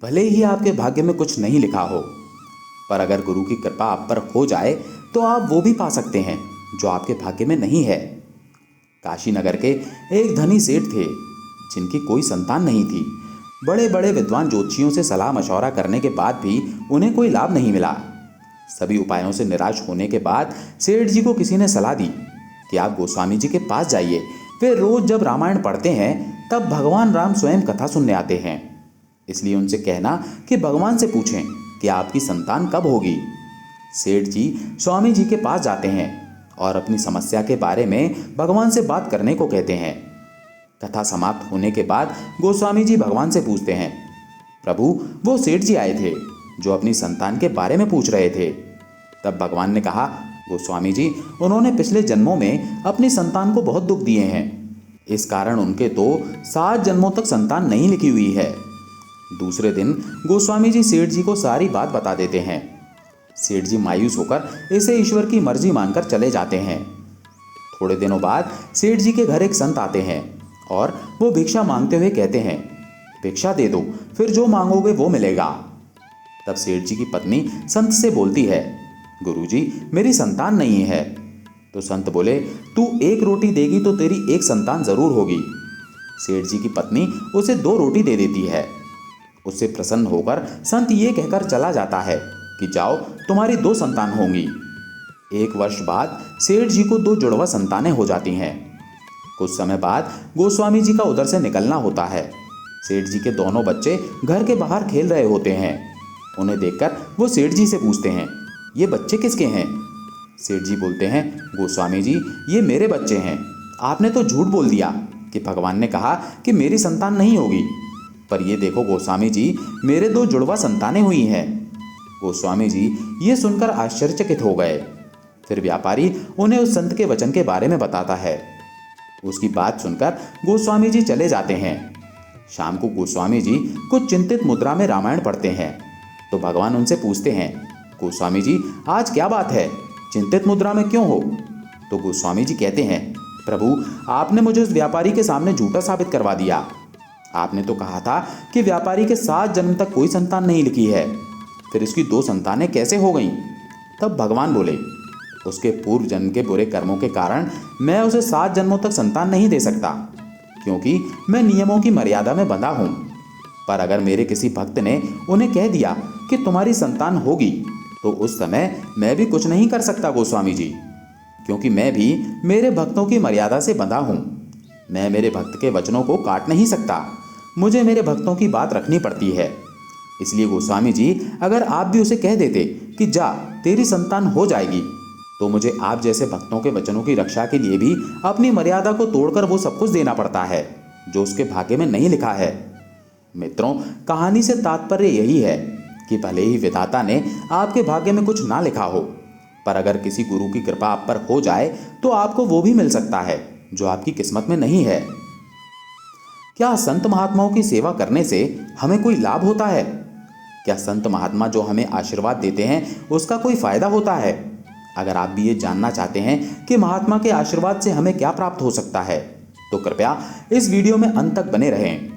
भले ही आपके भाग्य में कुछ नहीं लिखा हो, पर अगर गुरु की कृपा आप पर हो जाए तो आप वो भी पा सकते हैं जो आपके भाग्य में नहीं है। काशी नगर के एक धनी सेठ थे जिनकी कोई संतान नहीं थी। बड़े बड़े विद्वान ज्योतिषियों से सलाह मशवरा करने के बाद भी उन्हें कोई लाभ नहीं मिला। सभी उपायों से निराश होने के बाद सेठ जी को किसी ने सलाह दी कि आप गोस्वामी जी के पास जाइए। वे रोज जब रामायण पढ़ते हैं तब भगवान राम स्वयं कथा सुनने आते हैं, इसलिए उनसे कहना कि भगवान से पूछें कि आपकी संतान कब होगी। सेठ जी स्वामी जी के पास जाते हैं और अपनी समस्या के बारे में भगवान से बात करने को कहते हैं। कथा समाप्त होने के बाद गोस्वामी जी भगवान से पूछते हैं, प्रभु वो सेठ जी आए थे जो अपनी संतान के बारे में पूछ रहे थे। तब भगवान ने कहा, गोस्वामी जी उन्होंने पिछले जन्मों में अपनी संतान को बहुत दुख दिए हैं, इस कारण उनके तो 7 जन्मों तक संतान नहीं लिखी हुई है। दूसरे दिन गोस्वामी जी सेठ जी को सारी बात बता देते हैं। सेठ जी मायूस होकर इसे ईश्वर की मर्जी मानकर चले जाते हैं। थोड़े दिनों बाद सेठ जी के घर एक संत आते हैं और वो भिक्षा मांगते हुए कहते हैं, भिक्षा दे दो, फिर जो मांगोगे वो मिलेगा। तब सेठ जी की पत्नी संत से बोलती है, गुरुजी मेरी संतान नहीं है। तो संत बोले, तू 1 रोटी देगी तो तेरी 1 संतान जरूर होगी। सेठ जी की पत्नी उसे 2 रोटी दे देती है। उससे प्रसन्न होकर संत ये कहकर चला जाता है कि जाओ तुम्हारी 2 संतान होंगी। 1 वर्ष बाद सेठ जी को 2 जुड़वा संतानें हो जाती हैं। कुछ समय बाद गोस्वामी जी का उधर से निकलना होता है। सेठ जी के दोनों बच्चे घर के बाहर खेल रहे होते हैं। उन्हें देखकर वो सेठ जी से पूछते हैं, ये बच्चे किसके हैं? सेठ जी बोलते हैं, गोस्वामी जी ये मेरे बच्चे हैं। आपने तो झूठ बोल दिया कि भगवान ने कहा कि मेरी संतान नहीं होगी, पर ये देखो गोस्वामी जी मेरे 2 जुड़वा संतानें हुई हैं। गोस्वामी जी ये सुनकर आश्चर्यचकित हो गए। फिर व्यापारी उन्हें उस संत के वचन के बारे में बताता है। उसकी बात सुनकर गोस्वामी जी चले जाते हैं। शाम को गोस्वामी जी कुछ चिंतित मुद्रा में रामायण पढ़ते हैं तो भगवान उनसे पूछते हैं, गोस्वामी जी आज क्या बात है, चिंतित मुद्रा में क्यों हो? तो गोस्वामी जी कहते हैं, प्रभु आपने मुझे उस व्यापारी के सामने झूठा साबित करवा दिया। आपने तो कहा था कि व्यापारी के 7 जन्म तक कोई संतान नहीं लिखी है, फिर इसकी 2 संतानें कैसे हो गईं? तब भगवान बोले, उसके पूर्व जन्म के बुरे कर्मों के कारण मैं उसे 7 जन्मों तक संतान नहीं दे सकता, क्योंकि मैं नियमों की मर्यादा में बंधा हूं। पर अगर मेरे किसी भक्त ने उन्हें कह दिया कि तुम्हारी संतान होगी, तो उस समय मैं भी कुछ नहीं कर सकता गोस्वामी जी, क्योंकि मैं भी मेरे भक्तों की मर्यादा से बंधा हूं। मैं मेरे भक्त के वचनों को काट नहीं सकता, मुझे मेरे भक्तों की बात रखनी पड़ती है। इसलिए गोस्वामी जी अगर आप भी उसे कह देते कि जा तेरी संतान हो जाएगी, तो मुझे आप जैसे भक्तों के वचनों की रक्षा के लिए भी अपनी मर्यादा को तोड़कर वो सब कुछ देना पड़ता है जो उसके भाग्य में नहीं लिखा है। मित्रों, कहानी से तात्पर्य यही है कि भले ही विधाता ने आपके भाग्य में कुछ ना लिखा हो, पर अगर किसी गुरु की कृपा आप पर हो जाए तो आपको वो भी मिल सकता है जो आपकी किस्मत में नहीं है। क्या संत महात्माओं की सेवा करने से हमें कोई लाभ होता है? क्या संत महात्मा जो हमें आशीर्वाद देते हैं उसका कोई फायदा होता है? अगर आप भी ये जानना चाहते हैं कि महात्मा के आशीर्वाद से हमें क्या प्राप्त हो सकता है, तो कृपया इस वीडियो में अंत तक बने रहें।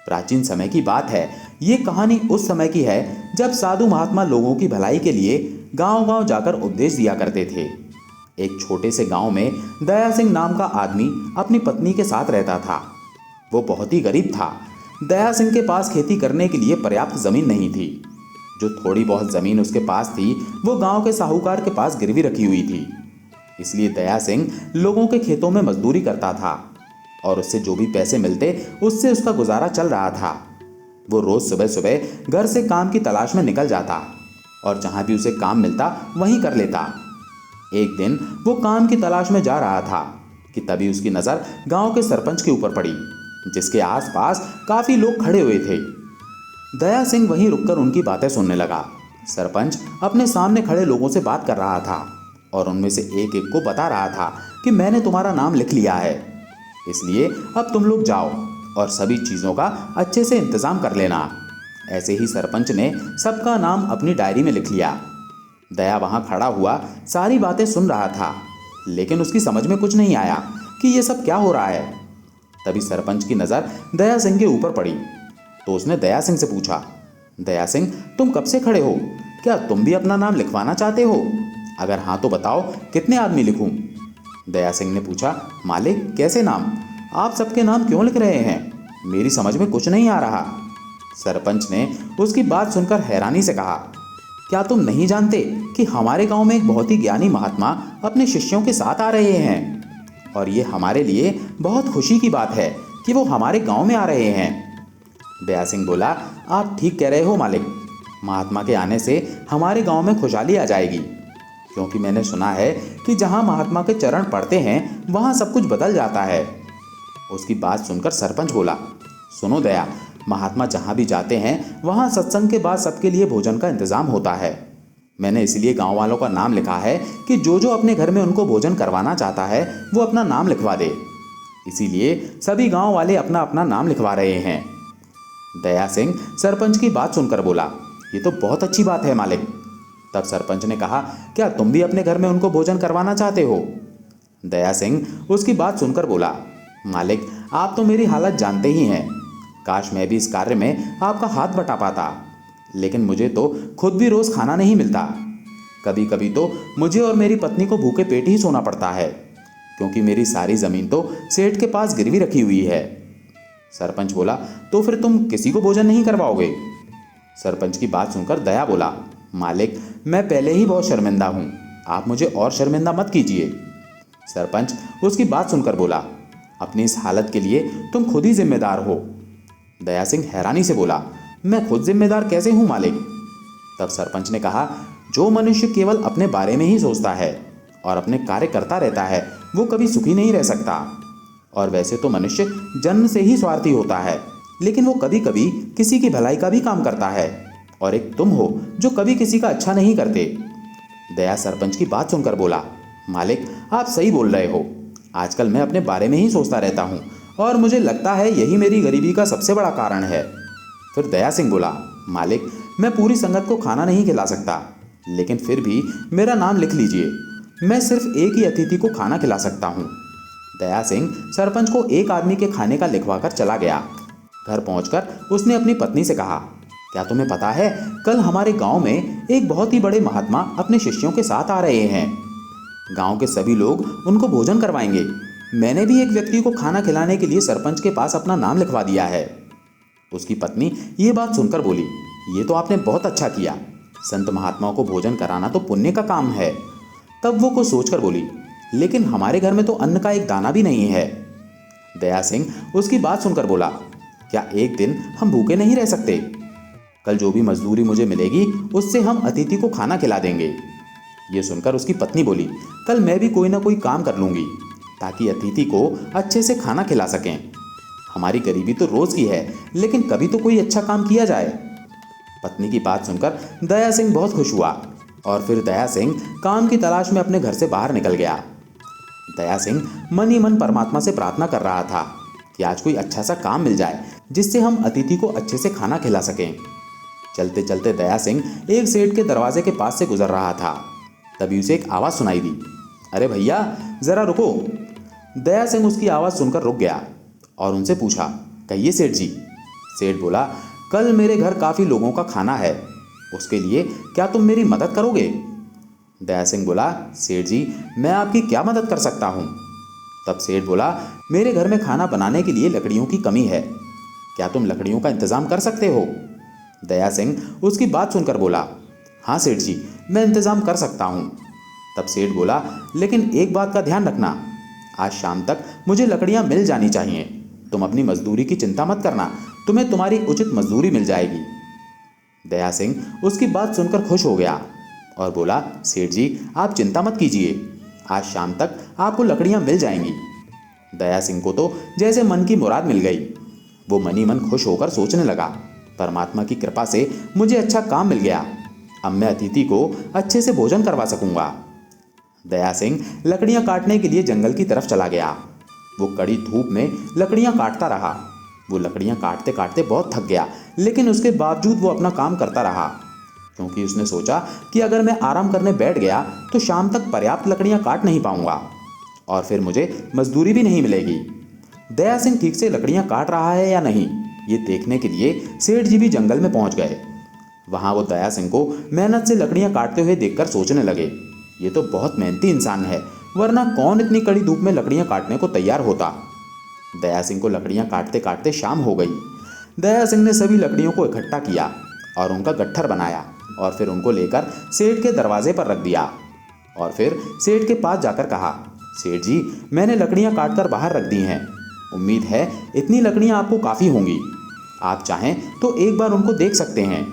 प्राचीन समय की बात है। ये कहानी उस समय की है जब साधु महात्मा लोगों की भलाई के लिए गांव-गांव जाकर उपदेश दिया करते थे। एक छोटे से गांव में दया सिंह नाम का आदमी अपनी पत्नी के साथ रहता था। वो बहुत ही गरीब था। दया सिंह के पास खेती करने के लिए पर्याप्त जमीन नहीं थी। जो थोड़ी बहुत जमीन उसके पास थी वो गांव के साहूकार के पास गिरवी रखी हुई थी। इसलिए दया सिंह लोगों के खेतों में मजदूरी करता था और उससे जो भी पैसे मिलते उससे उसका गुजारा चल रहा था। वो रोज सुबह सुबह घर से काम की तलाश में निकल जाता और जहां भी उसे काम मिलता वहीं कर लेता। एक दिन वो काम की तलाश में जा रहा था कि तभी उसकी नज़र गांव के सरपंच के ऊपर पड़ी, जिसके आसपास काफी लोग खड़े हुए थे। दया सिंह वहीं रुककर उनकी बातें सुनने लगा। सरपंच अपने सामने खड़े लोगों से बात कर रहा था और उनमें से एक एक को बता रहा था कि मैंने तुम्हारा नाम लिख लिया है, इसलिए अब तुम लोग जाओ और सभी चीज़ों का अच्छे से इंतज़ाम कर लेना। ऐसे ही सरपंच ने सबका नाम अपनी डायरी में लिख लिया। दया वहाँ खड़ा हुआ सारी बातें सुन रहा था, लेकिन उसकी समझ में कुछ नहीं आया कि ये सब क्या हो रहा है। तभी सरपंच की नज़र दया सिंह के ऊपर पड़ी तो उसने दया सिंह से पूछा, दया सिंह, तुम कब से खड़े हो? क्या तुम भी अपना नाम लिखवाना चाहते हो? अगर हाँ तो बताओ, कितने आदमी लिखूं? दया सिंह ने पूछा। मालिक, कैसे नाम? आप सबके नाम क्यों लिख रहे हैं? मेरी समझ में कुछ नहीं आ रहा। सरपंच ने उसकी बात सुनकर हैरानी से कहा, क्या तुम नहीं जानते कि हमारे गांव में एक बहुत ही ज्ञानी महात्मा अपने शिष्यों के साथ आ रहे हैं? और ये हमारे लिए बहुत खुशी की बात है कि वो हमारे गांव में आ रहे हैं। दया सिंह बोला, आप ठीक कह रहे हो मालिक। महात्मा के आने से हमारे गांव में खुशहाली आ जाएगी, क्योंकि मैंने सुना है कि जहां महात्मा के चरण पड़ते हैं वहां सब कुछ बदल जाता है। उसकी बात सुनकर सरपंच बोला, सुनो दया, महात्मा जहां भी जाते हैं वहां सत्संग के बाद सबके लिए भोजन का इंतजाम होता है। मैंने इसलिए गांव वालों का नाम लिखा है कि जो जो अपने घर में उनको भोजन करवाना चाहता है वो अपना नाम लिखवा दे। इसीलिए सभी गांव वाले अपना अपना नाम लिखवा रहे हैं। दया सिंह सरपंच की बात सुनकर बोला, ये तो बहुत अच्छी बात है मालिक। तब सरपंच ने कहा, क्या तुम भी अपने घर में उनको भोजन करवाना चाहते हो? दया सिंह उसकी बात सुनकर बोला, मालिक, आप तो मेरी हालत जानते ही हैं। काश मैं भी इस कार्य में आपका हाथ बटा पाता, लेकिन मुझे तो खुद भी रोज खाना नहीं मिलता। कभी कभी तो मुझे और मेरी पत्नी को भूखे पेट ही सोना पड़ता है, क्योंकि मेरी सारी जमीन तो सेठ के पास गिरवी रखी हुई है। सरपंच बोला, तो फिर तुम किसी को भोजन नहीं करवाओगे? सरपंच की बात सुनकर दया बोला, मालिक, मैं पहले ही बहुत शर्मिंदा हूं, आप मुझे और शर्मिंदा मत कीजिए। सरपंच उसकी बात सुनकर बोला, अपनी इस हालत के लिए तुम खुद ही जिम्मेदार हो। दया सिंह हैरानी से बोला, मैं खुद जिम्मेदार कैसे हूं मालिक? तब सरपंच ने कहा, जो मनुष्य केवल अपने बारे में ही सोचता है और अपने कार्य करता रहता है वो कभी सुखी नहीं रह सकता। और वैसे तो मनुष्य जन्म से ही स्वार्थी होता है, लेकिन वो कभी कभी किसी की भलाई का भी काम करता है। और एक तुम हो जो कभी किसी का अच्छा नहीं करते। दया सरपंच की बात सुनकर बोला, मालिक, आप सही बोल रहे हो। आजकल मैं अपने बारे में ही सोचता रहता हूँ और मुझे लगता है यही मेरी गरीबी का सबसे बड़ा कारण है। फिर दया सिंह बोला, मालिक, मैं पूरी संगत को खाना नहीं खिला सकता, लेकिन फिर भी मेरा नाम लिख लीजिए। मैं सिर्फ एक ही अतिथि को खाना खिला सकता हूँ। दया सिंह सरपंच को एक आदमी के खाने का लिखवाकर चला गया। घर पहुंचकर उसने अपनी पत्नी से कहा, क्या तुम्हें पता है, कल हमारे गांव में एक बहुत ही बड़े महात्मा अपने शिष्यों के साथ आ रहे हैं। गांव के सभी लोग उनको भोजन करवाएंगे। मैंने भी एक व्यक्ति को खाना खिलाने के लिए सरपंच के पास अपना नाम लिखवा दिया है। उसकी पत्नी ये बात सुनकर बोली, ये तो आपने बहुत अच्छा किया। संत महात्माओं को भोजन कराना तो पुण्य का काम है। तब वो कुछ सोचकर बोली, लेकिन हमारे घर में तो अन्न का एक दाना भी नहीं है। दया सिंह उसकी बात सुनकर बोला, क्या एक दिन हम भूखे नहीं रह सकते? कल जो भी मजदूरी मुझे मिलेगी उससे हम अतिथि को खाना खिला देंगे। ये सुनकर उसकी पत्नी बोली, कल मैं भी कोई ना कोई काम कर लूंगी ताकि अतिथि को अच्छे से खाना खिला सकें। हमारी गरीबी तो रोज की है, लेकिन कभी तो कोई अच्छा काम किया जाए। पत्नी की बात सुनकर दया सिंह बहुत खुश हुआ और फिर दया सिंह काम की तलाश में अपने घर से बाहर निकल गया। दया सिंह मन ही मन परमात्मा से प्रार्थना कर रहा था कि आज कोई अच्छा सा काम मिल जाए जिससे हम अतिथि को अच्छे से खाना खिला सकें। चलते चलते दया सिंह एक सेठ के दरवाजे के पास से गुजर रहा था। तभी उसे एक आवाज़ सुनाई दी, अरे भैया, ज़रा रुको। दया सिंह उसकी आवाज़ सुनकर रुक गया और उनसे पूछा, कहिए सेठ जी। सेठ बोला, कल मेरे घर काफ़ी लोगों का खाना है, उसके लिए क्या तुम मेरी मदद करोगे? दया सिंह बोला, सेठ जी, मैं आपकी क्या मदद कर सकता हूँ? तब सेठ बोला, मेरे घर में खाना बनाने के लिए लकड़ियों की कमी है, क्या तुम लकड़ियों का इंतज़ाम कर सकते हो? दया सिंह उसकी बात सुनकर बोला, हाँ सेठ जी, मैं इंतज़ाम कर सकता हूँ। तब सेठ बोला, लेकिन एक बात का ध्यान रखना, आज शाम तक मुझे लकड़ियाँ मिल जानी चाहिए। तुम अपनी मजदूरी की चिंता मत करना, तुम्हें तुम्हारी उचित मजदूरी मिल जाएगी। दया सिंह उसकी बात सुनकर खुश हो गया और बोला, सेठ जी, आप चिंता मत कीजिए, आज शाम तक आपको लकड़ियाँ मिल जाएंगी। दया सिंह को तो जैसे मन की मुराद मिल गई। वो मन ही मन खुश होकर सोचने लगा, परमात्मा की कृपा से मुझे अच्छा काम मिल गया, अब मैं अतिथि को अच्छे से भोजन करवा सकूंगा। दया सिंह लकड़ियां काटने के लिए जंगल की तरफ चला गया। वो कड़ी धूप में लकड़ियां काटता रहा। वो लकड़ियां काटते काटते बहुत थक गया, लेकिन उसके बावजूद वो अपना काम करता रहा, क्योंकि उसने सोचा कि अगर मैं आराम करने बैठ गया तो शाम तक पर्याप्त लकड़ियां काट नहीं पाऊंगा और फिर मुझे मजदूरी भी नहीं मिलेगी। दया सिंह ठीक से लकड़ियां काट रहा है या नहीं, ये देखने के लिए सेठ जी भी जंगल में पहुंच गए। वहाँ वो दया सिंह को मेहनत से लकड़ियाँ काटते हुए देखकर सोचने लगे, ये तो बहुत मेहनती इंसान है, वरना कौन इतनी कड़ी धूप में लकड़ियाँ काटने को तैयार होता। दया सिंह को लकड़ियाँ काटते काटते शाम हो गई। दया सिंह ने सभी लकड़ियों को इकट्ठा किया और उनका गट्ठर बनाया और फिर उनको लेकर सेठ के दरवाजे पर रख दिया और फिर सेठ के पास जाकर कहा, सेठ जी, मैंने लकड़ियाँ काट कर बाहर रख दी हैं। उम्मीद है इतनी लकड़ियाँ आपको काफ़ी होंगी। आप चाहें तो एक बार उनको देख सकते हैं।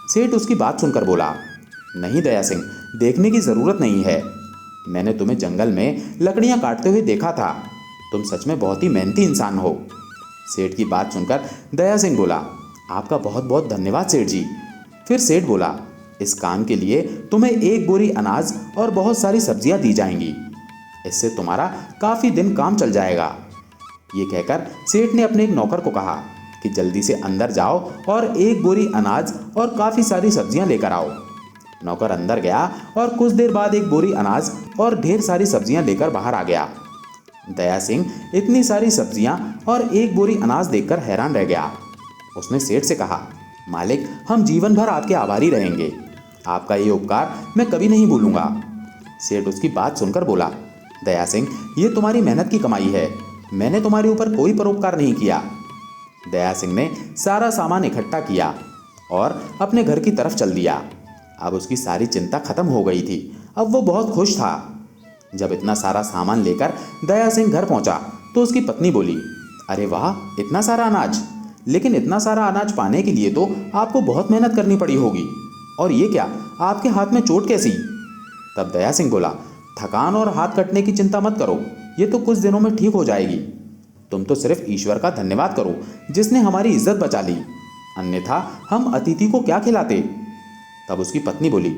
सेठ उसकी बात सुनकर बोला, नहीं दया सिंह, देखने की ज़रूरत नहीं है। मैंने तुम्हें जंगल में लकड़ियाँ काटते हुए देखा था। तुम सच में बहुत ही मेहनती इंसान हो। सेठ की बात सुनकर दया सिंह बोला, आपका बहुत बहुत धन्यवाद सेठ जी। फिर सेठ बोला, इस काम के लिए तुम्हें 1 बोरी अनाज और बहुत सारी सब्जियां दी जाएंगी। इससे तुम्हारा काफ़ी दिन काम चल जाएगा। ये कहकर सेठ ने अपने एक नौकर को कहा कि जल्दी से अंदर जाओ और 1 बोरी अनाज और काफ़ी सारी सब्जियां लेकर आओ। नौकर अंदर गया और कुछ देर बाद 1 बोरी अनाज और ढेर सारी सब्जियां लेकर बाहर आ गया। दया सिंह इतनी सारी सब्जियां और 1 बोरी अनाज देखकर हैरान रह गया। उसने सेठ से कहा, मालिक, हम जीवन भर आपके आभारी रहेंगे। आपका ये उपकार मैं कभी नहीं भूलूंगा। सेठ उसकी बात सुनकर बोला, दया सिंह, ये तुम्हारी मेहनत की कमाई है। मैंने तुम्हारे ऊपर कोई परोपकार नहीं किया। दया सिंह ने सारा सामान इकट्ठा किया और अपने घर की तरफ चल दिया। अब उसकी सारी चिंता खत्म हो गई थी। अब वो बहुत खुश था। जब इतना सारा सामान लेकर दया सिंह घर पहुंचा तो उसकी पत्नी बोली, अरे वाह, इतना सारा अनाज! लेकिन इतना सारा अनाज पाने के लिए तो आपको बहुत मेहनत करनी पड़ी होगी। और ये क्या, आपके हाथ में चोट कैसी? तब दया सिंह बोला, थकान और हाथ कटने की चिंता मत करो, ये तो कुछ दिनों में ठीक हो जाएगी। तुम तो सिर्फ ईश्वर का धन्यवाद करो जिसने हमारी इज्जत बचा ली, अन्यथा हम अतिथि को क्या खिलाते। तब उसकी पत्नी बोली,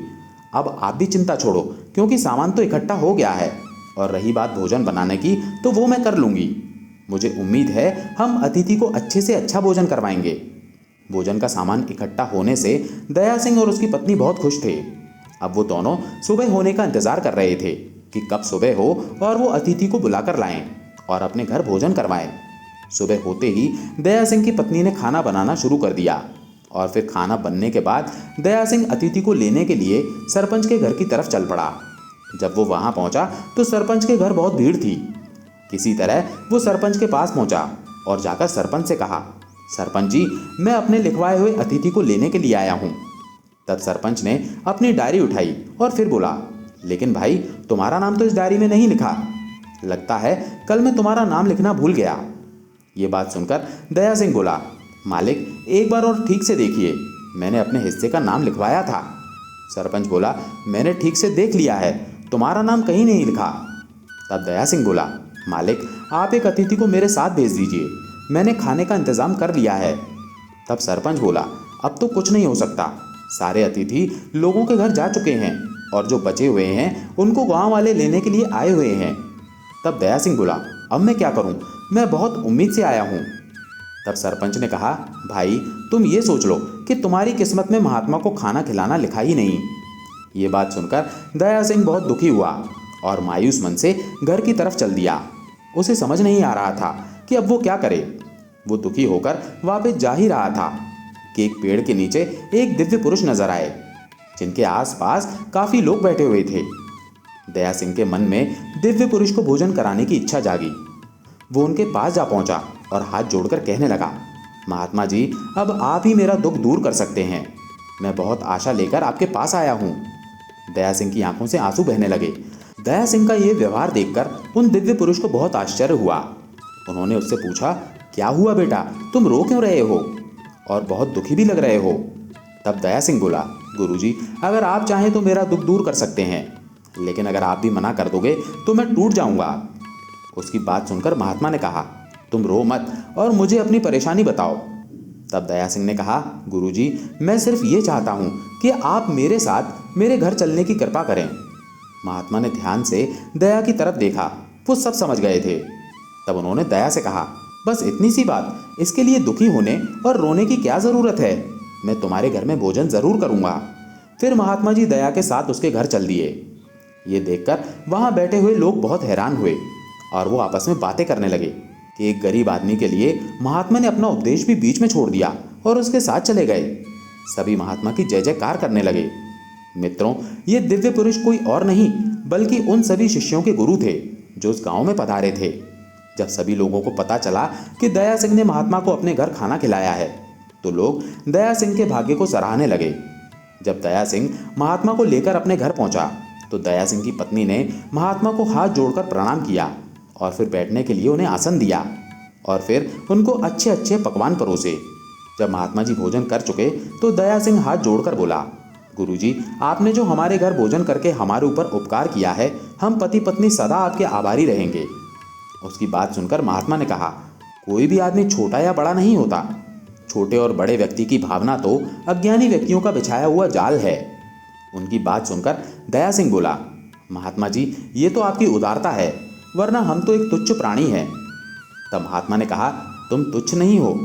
अब आप भी चिंता छोड़ो, क्योंकि सामान तो इकट्ठा हो गया है और रही बात भोजन बनाने की तो वो मैं कर लूँगी। मुझे उम्मीद है हम अतिथि को अच्छे से अच्छा भोजन करवाएंगे। भोजन का सामान इकट्ठा होने से दया सिंह और उसकी पत्नी बहुत खुश थे। अब वो दोनों सुबह होने का इंतजार कर रहे थे कि कब सुबह हो और वो अतिथि को बुलाकर लाएं और अपने घर भोजन करवाएं। सुबह होते ही दया सिंह की पत्नी ने खाना बनाना शुरू कर दिया और फिर खाना बनने के बाद दया सिंह अतिथि को लेने के लिए सरपंच के घर की तरफ चल पड़ा। जब वो वहाँ पहुँचा तो सरपंच के घर बहुत भीड़ थी। किसी तरह वो सरपंच के पास पहुँचा और जाकर सरपंच से कहा, सरपंच जी, मैं अपने लिखवाए हुए अतिथि को लेने के लिए आया हूँ। तब सरपंच ने अपनी डायरी उठाई और फिर बोला, लेकिन भाई, तुम्हारा नाम तो इस डायरी में नहीं लिखा। लगता है कल मैं तुम्हारा नाम लिखना भूल गया। ये बात सुनकर दया सिंह बोला, मालिक, एक बार और ठीक से देखिए, मैंने अपने हिस्से का नाम लिखवाया था। सरपंच बोला, मैंने ठीक से देख लिया है, तुम्हारा नाम कहीं नहीं लिखा। तब दया सिंह बोला, मालिक, आप एक अतिथि को मेरे साथ भेज दीजिए, मैंने खाने का इंतज़ाम कर लिया है। तब सरपंच बोला, अब तो कुछ नहीं हो सकता, सारे अतिथि लोगों के घर जा चुके हैं और जो बचे हुए हैं उनको गांव वाले लेने के लिए आए हुए हैं। तब दया सिंह बोला, अब मैं क्या करूं, मैं बहुत उम्मीद से आया हूं। तब सरपंच ने कहा, भाई, तुम ये सोच लो कि तुम्हारी किस्मत में महात्मा को खाना खिलाना लिखा ही नहीं। ये बात सुनकर दया सिंह बहुत दुखी हुआ और मायूस मन से घर की तरफ चल दिया। उसे समझ नहीं आ रहा था कि अब वो क्या करे। वो दुखी होकर वापस जा ही रहा था कि एक पेड़ के नीचे एक दिव्य पुरुष नजर आए, जिनके आसपास काफी लोग बैठे हुए थे। दया सिंह के मन में दिव्य पुरुष को भोजन कराने की इच्छा जागी। वो उनके पास जा पहुंचा और हाथ जोड़कर कहने लगा, महात्मा जी, अब आप ही मेरा दुख दूर कर सकते हैं। मैं बहुत आशा लेकर आपके पास आया हूँ। दया सिंह की आंखों से आंसू बहने लगे। दया सिंह का ये व्यवहार देखकर उन दिव्य पुरुष को बहुत आश्चर्य हुआ। उन्होंने उससे पूछा, क्या हुआ बेटा, तुम रो क्यों रहे हो और बहुत दुखी भी लग रहे हो। तब दया सिंह बोला, गुरुजी, अगर आप चाहें तो मेरा दुख दूर कर सकते हैं, लेकिन अगर आप भी मना कर दोगे तो मैं टूट जाऊंगा। उसकी बात सुनकर महात्मा ने कहा, तुम रो मत और मुझे अपनी परेशानी बताओ। तब दया सिंह ने कहा, गुरुजी, मैं सिर्फ ये चाहता हूँ कि आप मेरे साथ मेरे घर चलने की कृपा करें। महात्मा ने ध्यान से दया की तरफ देखा। वो सब समझ गए थे। तब उन्होंने दया से कहा, बस इतनी सी बात, इसके लिए दुखी होने और रोने की क्या ज़रूरत है, मैं तुम्हारे घर में भोजन ज़रूर करूँगा। फिर महात्मा जी दया के साथ उसके घर चल दिए। ये देखकर वहाँ बैठे हुए लोग बहुत हैरान हुए और वो आपस में बातें करने लगे कि एक गरीब आदमी के लिए महात्मा ने अपना उपदेश भी बीच में छोड़ दिया और उसके साथ चले गए। सभी महात्मा की जय जयकार करने लगे। मित्रों, ये दिव्य पुरुष कोई और नहीं बल्कि उन सभी शिष्यों के गुरु थे जो उस गांव में पधारे थे। जब सभी लोगों को पता चला कि दया सिंह ने महात्मा को अपने घर खाना खिलाया है तो लोग दया सिंह के भाग्य को सराहने लगे। जब दया सिंह महात्मा को लेकर अपने घर पहुंचा तो दया सिंह की पत्नी ने महात्मा को हाथ जोड़कर प्रणाम किया और फिर बैठने के लिए उन्हें आसन दिया और फिर उनको अच्छे अच्छे पकवान परोसे। जब महात्मा जी भोजन कर चुके तो दया सिंह हाथ जोड़कर बोला, गुरुजी, आपने जो हमारे घर भोजन करके हमारे ऊपर उपकार किया है, हम पति पत्नी सदा आपके आभारी रहेंगे। उसकी बात सुनकर महात्मा ने कहा, कोई भी आदमी छोटा या बड़ा नहीं होता। छोटे और बड़े व्यक्ति की भावना तो अज्ञानी व्यक्तियों का बिछाया हुआ जाल है। उनकी बात सुनकर दया सिंह बोला, महात्मा जी, ये तो आपकी उदारता है, वरना हम तो एक तुच्छ प्राणी हैं। तब महात्मा ने कहा, तुम तुच्छ नहीं हो।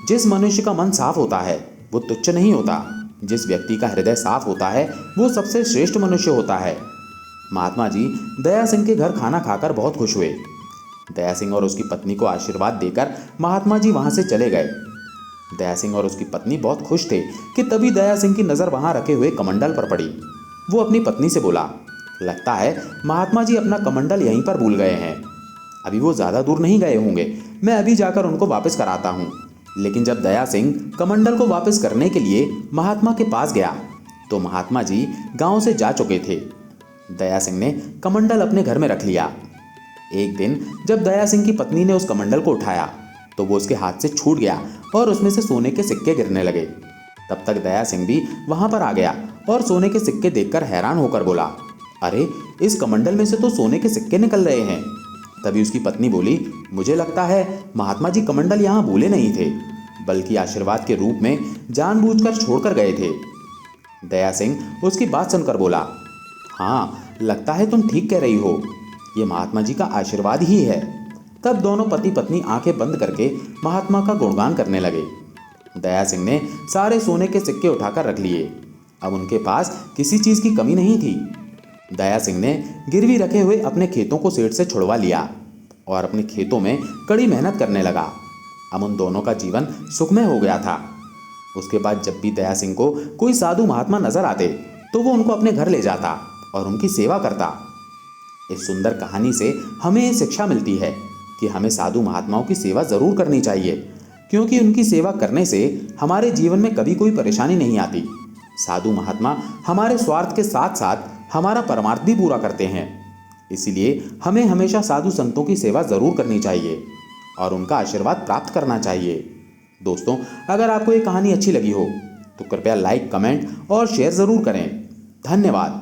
जिस मनुष्य का मन साफ होता है वो तुच्छ नहीं होता। जिस व्यक्ति का हृदय साफ होता है वो सबसे श्रेष्ठ मनुष्य होता है। महात्मा जी दया सिंह के घर खाना खाकर बहुत खुश हुए। दया सिंह और उसकी पत्नी को आशीर्वाद देकर महात्मा जी वहां से चले गए। दया सिंह और उसकी पत्नी बहुत खुश थे कि तभी दया सिंह की नज़र वहां रखे हुए कमंडल पर पड़ी। वो अपनी पत्नी से बोला, लगता है महात्मा जी अपना कमंडल यहीं पर भूल गए हैं। अभी वो ज़्यादा दूर नहीं गए होंगे, मैं अभी जाकर उनको वापस कराता हूँ। लेकिन जब दया सिंह कमंडल को वापस करने के लिए महात्मा के पास गया तो महात्मा जी गांव से जा चुके थे। दया सिंह ने कमंडल अपने घर में रख लिया। एक दिन जब दया सिंह की पत्नी ने उस कमंडल को उठाया तो वो उसके हाथ से छूट गया और उसमें से सोने के सिक्के गिरने लगे। तब तक दया सिंह भी वहां पर आ गया और सोने के सिक्के देखकर हैरान होकर बोला, अरे, इस कमंडल में से तो सोने के सिक्के निकल रहे हैं। तभी उसकी पत्नी बोली, मुझे लगता है महात्मा जी कमंडल यहाँ भूले नहीं थे, बल्कि आशीर्वाद के रूप में जानबूझकर छोड़कर गए थे। दया सिंह उसकी बात सुनकर बोला, हाँ, लगता है तुम ठीक कह रही हो, ये महात्मा जी का आशीर्वाद ही है। तब दोनों पति पत्नी आंखें बंद करके महात्मा का गुणगान करने लगे। दया सिंह ने सारे सोने के सिक्के उठाकर रख लिए। अब उनके पास किसी चीज़ की कमी नहीं थी। दया सिंह ने गिरवी रखे हुए अपने खेतों को सेठ से छुड़वा लिया और अपने खेतों में कड़ी मेहनत करने लगा। अब उन दोनों का जीवन सुखमय हो गया था। उसके बाद जब भी दया सिंह को कोई साधु महात्मा नजर आते तो वो उनको अपने घर ले जाता और उनकी सेवा करता। इस सुंदर कहानी से हमें ये शिक्षा मिलती है कि हमें साधु महात्माओं की सेवा जरूर करनी चाहिए, क्योंकि उनकी सेवा करने से हमारे जीवन में कभी कोई परेशानी नहीं आती। साधु महात्मा हमारे स्वार्थ के साथ साथ हमारा परमार्थ भी पूरा करते हैं। इसलिए हमें हमेशा साधु संतों की सेवा जरूर करनी चाहिए और उनका आशीर्वाद प्राप्त करना चाहिए। दोस्तों, अगर आपको ये कहानी अच्छी लगी हो तो कृपया लाइक, कमेंट और शेयर जरूर करें। धन्यवाद।